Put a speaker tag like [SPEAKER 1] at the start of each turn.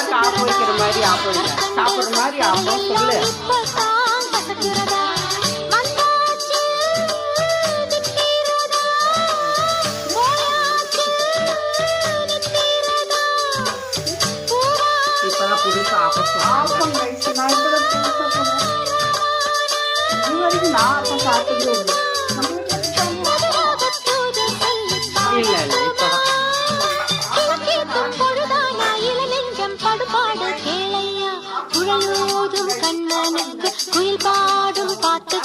[SPEAKER 1] எல்லாருக்கும் ஆப்பு வைக்கிற மாதிரி ஆப்பு இல்லை, சாப்பிட்ற மாதிரி ஆப்பம் சொல்லு. இப்பதான் புதுசா ஆப்பம் வயசு நான் இப்பதான் புதுசா சொன்னேன். இது வரைக்கும் நான் ஆப்பம் சாப்பிட்டதே இல்லை. இல்ல இல்ல இப்பதான்
[SPEAKER 2] குயில் பாடும் பாட்டு